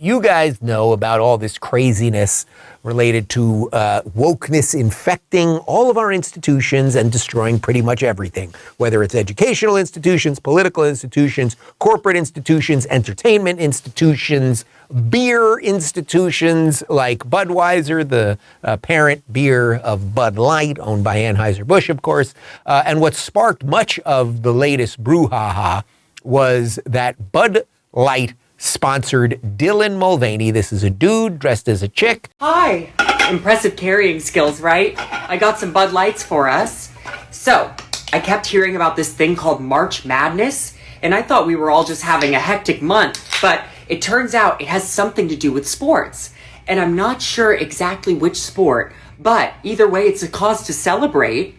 You guys know about all this craziness related to wokeness infecting all of our institutions and destroying pretty much everything, whether it's educational institutions, political institutions, corporate institutions, entertainment institutions, beer institutions like Budweiser, the parent beer of Bud Light, owned by Anheuser-Busch, of course. And what sparked much of the latest brouhaha was that Bud Light sponsored Dylan Mulvaney. This is a dude dressed as a chick. Hi. Impressive carrying skills, right? I got some Bud Lights for us. So, I kept hearing about this thing called March Madness, and I thought we were all just having a hectic month, but it turns out it has something to do with sports. And I'm not sure exactly which sport, but either way, it's a cause to celebrate.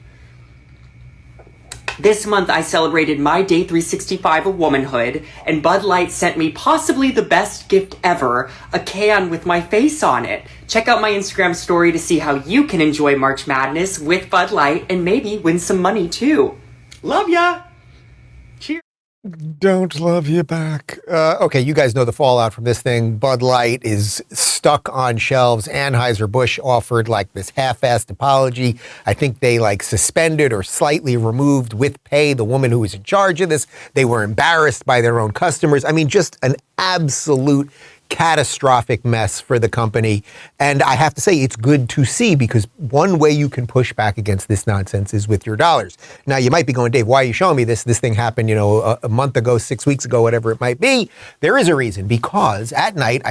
This month, I celebrated my day 365 of womanhood, and Bud Light sent me possibly the best gift ever, a can with my face on it. Check out my Instagram story to see how you can enjoy March Madness with Bud Light and maybe win some money too. Love ya! Cheers! Don't love you back. Okay, you guys know the fallout from this thing. Bud Light is stuck on shelves. Anheuser-Busch offered like this half-assed apology. I think they like suspended or slightly removed with pay the woman who was in charge of this. They were embarrassed by their own customers. I mean, just an absolute catastrophic mess for the company. And I have to say, it's good to see, because one way you can push back against this nonsense is with your dollars. Now, you might be going, Dave, why are you showing me this? This thing happened, a month ago, 6 weeks ago, whatever it might be. There is a reason, because at night I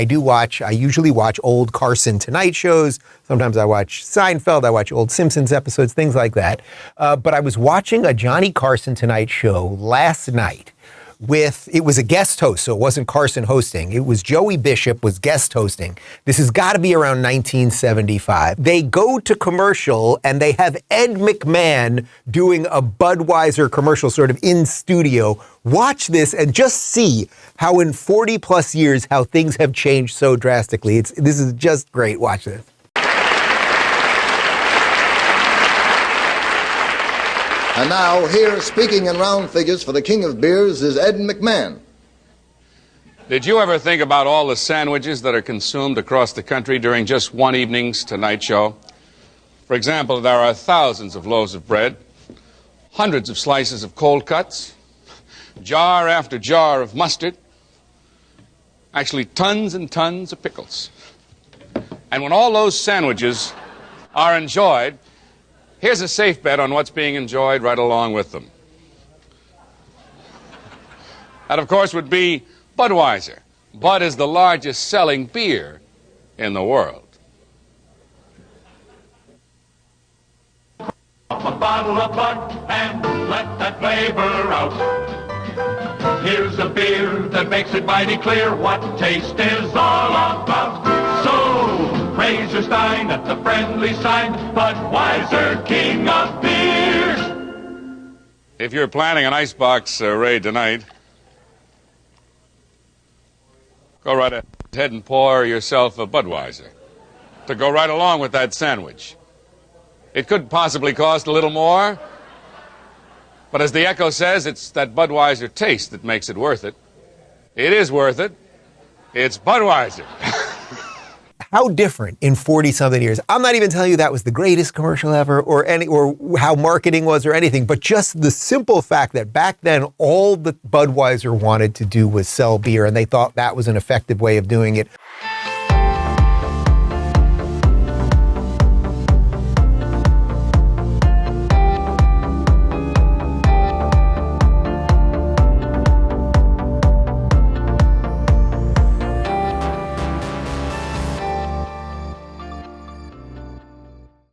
usually watch old Carson Tonight shows. Sometimes I watch Seinfeld, I watch old Simpsons episodes, things like that. But I was watching a Johnny Carson Tonight show last night. It was a guest host, so it wasn't Carson hosting. It was Joey Bishop was guest hosting. This has got to be around 1975. They go to commercial and they have Ed McMahon doing a Budweiser commercial sort of in studio. Watch this and just see how in 40 plus years, how things have changed so drastically. This is just great. Watch this. And now, here, speaking in round figures for the king of beers, is Ed McMahon. Did you ever think about all the sandwiches that are consumed across the country during just one evening's Tonight Show? For example, there are thousands of loaves of bread, hundreds of slices of cold cuts, jar after jar of mustard, actually tons and tons of pickles. And when all those sandwiches are enjoyed, here's a safe bet on what's being enjoyed right along with them. That, of course, would be Budweiser. Bud is the largest selling beer in the world. A bottle of Bud and let that flavor out. Here's a beer that makes it mighty clear what taste is all about. So raise your stein at the friendly sign, Budweiser, king of beers. If you're planning an icebox raid tonight, go right ahead and pour yourself a Budweiser to go right along with that sandwich. It could possibly cost a little more, but as the Echo says, it's that Budweiser taste that makes it worth it. It is worth it. It's Budweiser. How different in 40-something years. I'm not even telling you that was the greatest commercial ever or how marketing was or anything, but just the simple fact that back then all that Budweiser wanted to do was sell beer, and they thought that was an effective way of doing it.